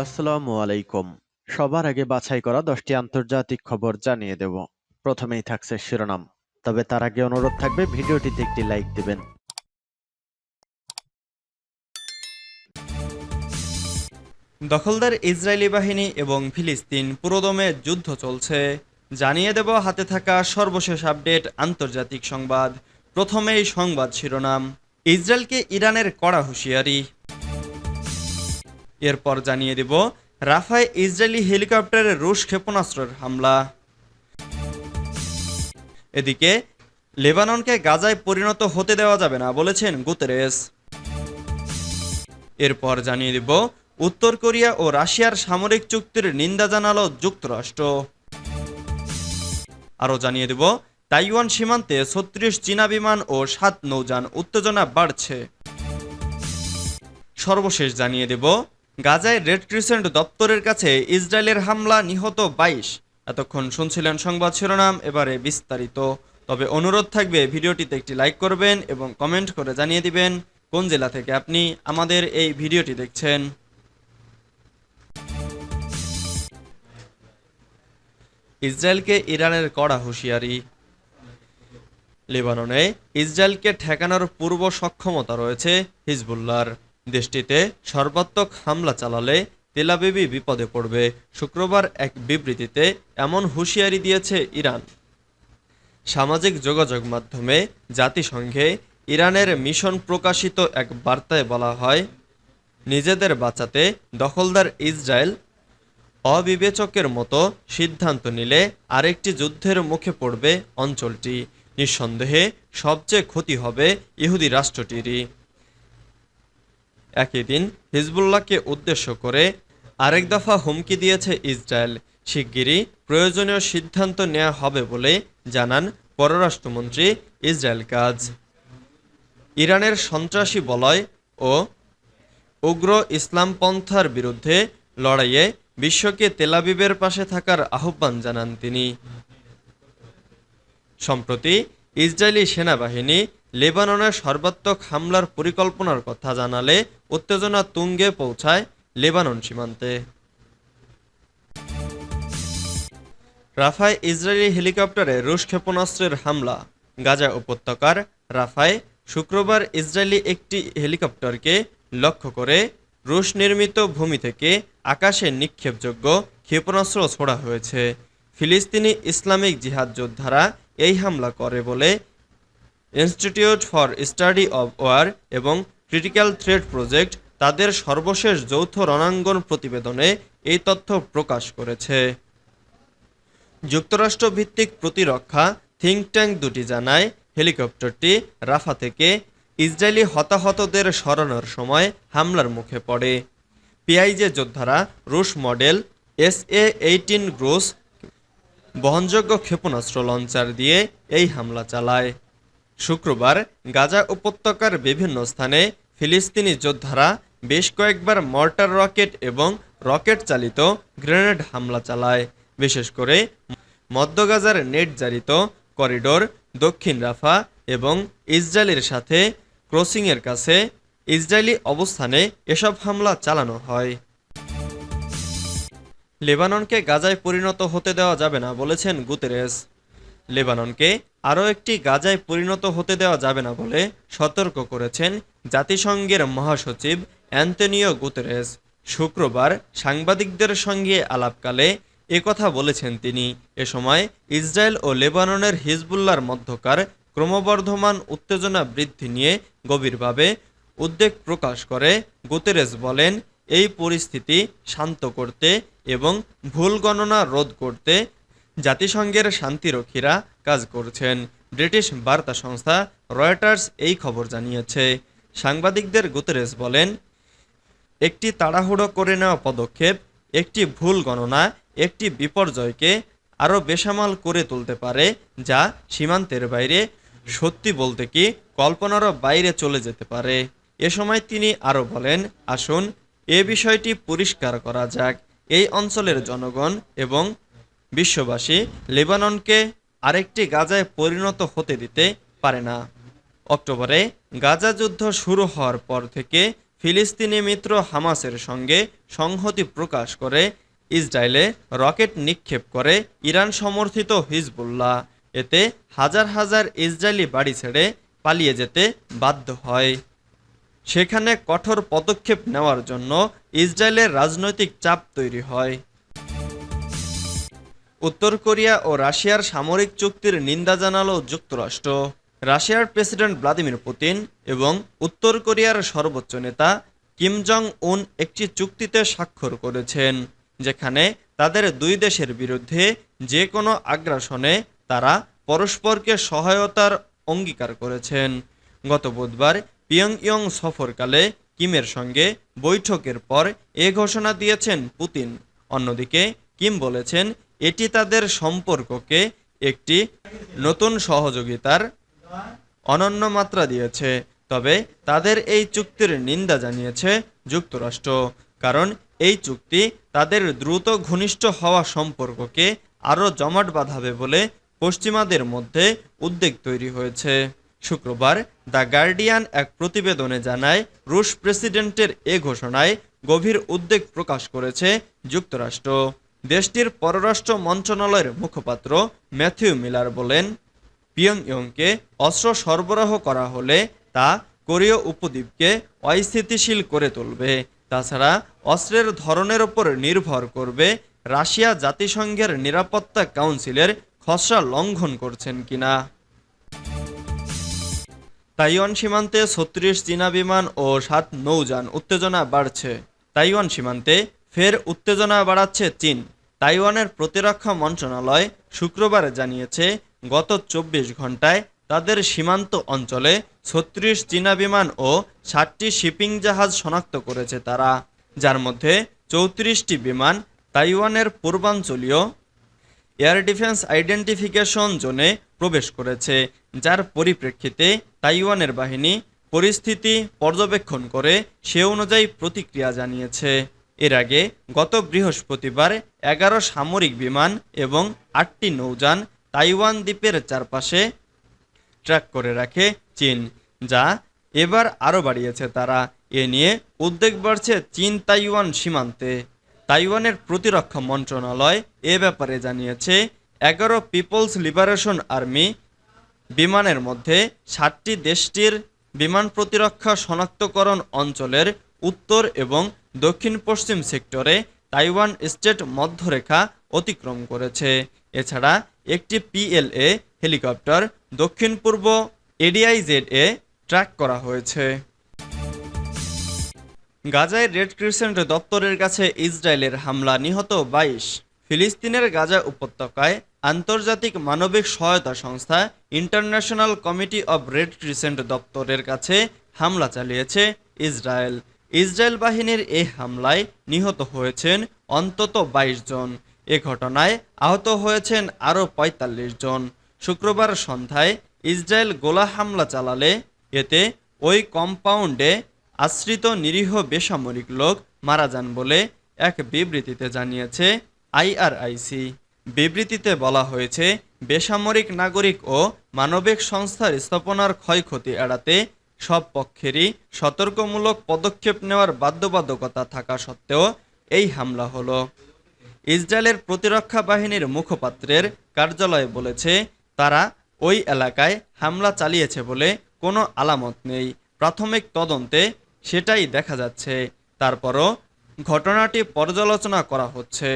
আসসালামু আলাইকুম। সবার আগে বাছাই করা 10টি আন্তর্জাতিক খবর জানিয়ে দেব। প্রথমেই থাকছে শিরোনাম। তবে তার আগে অনুরোধ থাকবে ভিডিওটিতে একটি লাইক দিবেন। দখলদার ইসরায়েলি বাহিনী এবং ফিলিস্তিন পুরোদমে যুদ্ধ চলছে। জানিয়ে দেব হাতে থাকা সর্বশেষ আপডেট আন্তর্জাতিক সংবাদ। প্রথমেই সংবাদ শিরোনাম। ইসরায়েলকে ইরানের কড়া হুঁশিয়ারি। এরপর জানিয়ে দেব রাফায় ইসরায়েলি হেলিকপ্টারে রুশ ক্ষেপণাস্ত্রের হামলা। এদিকে লেবাননকে গাজায় পরিণত হতে দেওয়া যাবে না বলেছেন গুতেরেস। এরপর জানিয়ে দেব উত্তর কোরিয়া ও রাশিয়ার সামরিক চুক্তির নিন্দা জানালো যুক্তরাষ্ট্র। আরও জানিয়ে দেব তাইওয়ান সীমান্তে ৩৬ চীনা বিমান ও ৭ নৌযান, উত্তেজনা বাড়ছে। সর্বশেষ জানিয়ে দেব গাজায় রেড ক্রিসেন্ট দপ্তরের কাছে ইসরায়েলের হামলা, নিহত ২২। এতক্ষণ শুনছিলেন সংবাদ শিরোনাম, এবারে বিস্তারিত। তবে অনুরোধ থাকবে ভিডিওটিতে একটি লাইক করবেন এবং কমেন্ট করে জানিয়ে দিবেন কোন জেলা থেকে আপনি আমাদের এই ভিডিওটি দেখছেন। ইসরায়েলকে ইরানের কড়া হুঁশিয়ারি। লেবাননে ইসরায়েলকে ঠেকানোর পূর্ব সক্ষমতা রয়েছে হিজবুল্লাহর। দেশটিতে সর্বাত্মক হামলা চালালে তেল আবিবই বিপদে পড়বে। শুক্রবার এক বিবৃতিতে এমন হুঁশিয়ারি দিয়েছে ইরান। সামাজিক যোগাযোগ মাধ্যমে জাতিসংঘে ইরানের মিশন প্রকাশিত এক বার্তায় বলা হয়, নিজেদের বাঁচাতে দখলদার ইসরায়েল অবিবেচকের মতো সিদ্ধান্ত নিলে আরেকটি যুদ্ধের মুখে পড়বে অঞ্চলটি। নিঃসন্দেহে সবচেয়ে ক্ষতি হবে ইহুদি রাষ্ট্রটিরই। একই দিন হিজবুল্লাহকে উদ্দেশ্য করে আরেক দফা হুমকি দিয়েছে ইসরায়েল। শিগগিরই প্রয়োজনীয় সিদ্ধান্ত নেওয়া হবে বলে জানান পররাষ্ট্রমন্ত্রী ইসরায়েল কাজ। ইরানের সন্ত্রাসী বলয় ও উগ্র ইসলামপন্থার বিরুদ্ধে লড়াইয়ে বিশ্বকে তেল আবিবের পাশে থাকার আহ্বান জানান তিনি। সম্প্রতি ইসরায়েলি সেনাবাহিনী লেবাননের সর্বাত্মক হামলার পরিকল্পনার কথা জানালে উত্তেজনা তুঙ্গে পৌঁছায় লেবানন সীমান্তে। রাফায় ইসরায়েলি হেলিকপ্টারে রুশ ক্ষেপণাস্ত্রের হামলা। গাজা উপত্যকার রাফায় শুক্রবার ইসরায়েলি একটি হেলিকপ্টারকে লক্ষ্য করে রুশ নির্মিত ভূমি থেকে আকাশে নিক্ষেপযোগ্য ক্ষেপণাস্ত্র ছোড়া হয়েছে। ফিলিস্তিনি ইসলামিক জিহাদ যোদ্ধারা এই হামলা করে বলে institute for study of war এবং ক্রিটিক্যাল থ্রেট প্রজেক্ট তাদের সর্বশেষ যৌথ রণাঙ্গন প্রতিবেদনে এই তথ্য প্রকাশ করেছে। যুক্তরাষ্ট্র ভিত্তিক প্রতিরক্ষা থিঙ্ক ট্যাঙ্ক দুটি জানায়, হেলিকপ্টারটি রাফা থেকে ইসরায়েলি হতাহতদের সরানোর সময় হামলার মুখে পড়ে। পিআইজে যোদ্ধারা রুশ মডেল SA-18 গ্রোস বহনযোগ্য ক্ষেপণাস্ত্র লঞ্চার দিয়ে এই হামলা চালায়। শুক্রবার গাজা উপত্যকার বিভিন্ন স্থানে ফিলিস্তিনি যোদ্ধারা বেশ কয়েকবার মর্টার রকেট এবং রকেট চালিত গ্রেনেড হামলা চালায়। বিশেষ করে মধ্য গাজার নেটজারিত করিডোর, দক্ষিণ রাফা এবং ইসরায়েলের সাথে ক্রসিংয়ের কাছে ইসরায়েলি অবস্থানে এসব হামলা চালানো হয়। লেবাননকে গাজায় পরিণত হতে দেওয়া যাবে না বলেছেন গুতেরেস। লেবাননকে আরও একটি গাজায় পরিণত হতে দেওয়া যাবে না বলে সতর্ক করেছেন জাতিসংঘের মহাসচিব অ্যান্তনিও গুতেরেস। শুক্রবার সাংবাদিকদের সঙ্গে আলাপকালে একথা বলেছেন তিনি। এ সময় ইসরায়েল ও লেবাননের হিজবুল্লাহর মধ্যকার ক্রমবর্ধমান উত্তেজনা বৃদ্ধি নিয়ে গভীরভাবে উদ্বেগ প্রকাশ করে গুতেরেস বলেন, এই পরিস্থিতি শান্ত করতে এবং ভুল গণনা রোধ করতে জাতিসংঘের শান্তিরক্ষীরা কাজ করছেন। ব্রিটিশ বার্তা সংস্থা রয়টার্স এই খবর জানিয়েছে। সাংবাদিকদের গুতেরেস বলেন, একটি তাড়াহুড়ো করে নেওয়া পদক্ষেপ, একটি ভুল গণনা একটি বিপর্যয়কে আরও বেসামাল করে তুলতে পারে, যা সীমান্তের বাইরে, সত্যি বলতে কি কল্পনারও বাইরে চলে যেতে পারে। এ সময় তিনি আরও বলেন, আসুন এ বিষয়টি পরিষ্কার করা যাক, এই অঞ্চলের জনগণ এবং বিশ্ববাসী লেবাননকে আরেকটি গাজায় পরিণত হতে দিতে পারে না। অক্টোবরে গাজা যুদ্ধ শুরু হওয়ার পর থেকে ফিলিস্তিনি মিত্র হামাসের সঙ্গে সংহতি প্রকাশ করে ইসরায়েলে রকেট নিক্ষেপ করে ইরান সমর্থিত হিজবুল্লাহ। এতে হাজার হাজার ইসরায়েলি বাড়ি ছেড়ে পালিয়ে যেতে বাধ্য হয়। সেখানে কঠোর পদক্ষেপ নেওয়ার জন্য ইসরায়েলের রাজনৈতিক চাপ তৈরি হয়। উত্তর কোরিয়া ও রাশিয়ার সামরিক চুক্তির নিন্দা জানালো যুক্তরাষ্ট্র। রাশিয়ার প্রেসিডেন্ট ভ্লাদিমির পুতিন এবং উত্তর কোরিয়ার সর্বোচ্চ নেতা কিম জং উন একটি চুক্তিতে স্বাক্ষর করেছেন, যেখানে তাদের দুই দেশের বিরুদ্ধে যে কোনো আগ্রাসনে তারা পরস্পরকে সহায়তার অঙ্গীকার করেছেন। গত বুধবার পিয়ংইয়ং সফরকালে কিমের সঙ্গে বৈঠকের পর এ ঘোষণা দিয়েছেন পুতিন। অন্যদিকে কিম বলেছেন এটি তাদের সম্পর্ককে একটি নতুন সহযোগিতার অনন্য মাত্রা দিয়েছে। তবে তাদের এই চুক্তির নিন্দা জানিয়েছে যুক্তরাষ্ট্র, কারণ এই চুক্তি তাদের দ্রুত ঘনিষ্ঠ হওয়া সম্পর্ককে আরও জমাট বাঁধাবে বলে পশ্চিমাদের মধ্যে উদ্বেগ তৈরি হয়েছে। শুক্রবার দ্য গার্ডিয়ান এক প্রতিবেদনে জানায়, রুশ প্রেসিডেন্টের এ ঘোষণায় গভীর উদ্বেগ প্রকাশ করেছে যুক্তরাষ্ট্র। দেশটির পররাষ্ট্র মন্ত্রণালয়ের মুখপাত্র ম্যাথিউ মিলার বলেন, পিয়ংইয়ংকে অস্ত্র সরবরাহ করা হলে তা কোরীয় উপদ্বীপকে অস্থিতিশীল করে তুলবে। তাছাড়া অস্ত্রের ধরনের ওপর নির্ভর করবে রাশিয়া জাতিসংঘের নিরাপত্তা কাউন্সিলের খসড়া লঙ্ঘন করছেন কিনা। তাইওয়ান সীমান্তে ৩৬ চীনা বিমান ও ৭ নৌযান, উত্তেজনা বাড়ছে। তাইওয়ান সীমান্তে ফের উত্তেজনা বাড়াচ্ছে চীন। তাইওয়ানের প্রতিরক্ষা মন্ত্রণালয় শুক্রবার জানিয়েছে, গত ২৪ ঘন্টায় তাদের সীমান্ত অঞ্চলে ৩৬ চীনা বিমান ও ৬০টি শিপিং জাহাজ শনাক্ত করেছে তারা, যার মধ্যে ৩৪টি বিমান তাইওয়ানের পূর্বাঞ্চলীয় এয়ার ডিফেন্স আইডেন্টিফিকেশন জোনে প্রবেশ করেছে, যার পরিপ্রেক্ষিতে তাইওয়ানের বাহিনী পরিস্থিতি পর্যবেক্ষণ করে সে অনুযায়ী প্রতিক্রিয়া জানিয়েছে। এর আগে গত বৃহস্পতিবার ১১ সামরিক বিমান এবং ৮টি নৌযান তাইওয়ান দ্বীপের চারপাশে ট্র্যাক করে রাখে চীন, যা এবার আরও বাড়িয়েছে তারা। এ নিয়ে উদ্বেগ বাড়ছে চীন তাইওয়ান সীমান্তে। তাইওয়ানের প্রতিরক্ষা মন্ত্রণালয় এ ব্যাপারে জানিয়েছে, ১১ পিপলস লিবারেশন আর্মি বিমানের মধ্যে ৭টি দেশটির বিমান প্রতিরক্ষা শনাক্তকরণ অঞ্চলের উত্তর এবং দক্ষিণ পশ্চিম সেক্টরে তাইওয়ান স্টেট মধ্যরেখা অতিক্রম করেছে। এছাড়া একটি পিএলএ হেলিকপ্টার দক্ষিণ পূর্ব এডিআইজেডে ট্র্যাক করা হয়েছে। গাজায় রেড ক্রিসেন্ট দপ্তরের কাছে ইসরায়েলের হামলা, নিহত ২২। ফিলিস্তিনের গাজা উপত্যকায় আন্তর্জাতিক মানবিক সহায়তা সংস্থা international committee of red crescent দপ্তরের কাছে হামলা চালিয়েছে ইসরায়েল। ইসরায়েল বাহিনীর এই হামলায় নিহত হয়েছেন অন্তত ২২ জন। এ ঘটনায় আহত হয়েছেন আরও ৪৫ জন। শুক্রবার সন্ধ্যায় ইসরায়েল গোলা হামলা চালালে এতে ওই কম্পাউন্ডে আশ্রিত নিরীহ বেসামরিক লোক মারা যান বলে এক বিবৃতিতে জানিয়েছে আইআরআইসি। বিবৃতিতে বলা হয়েছে, বেসামরিক নাগরিক ও মানবিক সংস্থার স্থাপনার ক্ষয়ক্ষতি এড়াতে সব পক্ষেরই সতর্কমূলক পদক্ষেপ নেওয়ার বাধ্যবাধকতা থাকা সত্ত্বেও এই হামলা হলো। ইসরায়েলের প্রতিরক্ষা বাহিনীর মুখপাত্রের কার্যালয় বলেছে, তারা ওই এলাকায় হামলা চালিয়েছে বলে কোনো আলামত নেই। প্রাথমিক তদন্তে সেটাই দেখা যাচ্ছে। তারপরও ঘটনাটি পর্যালোচনা করা হচ্ছে।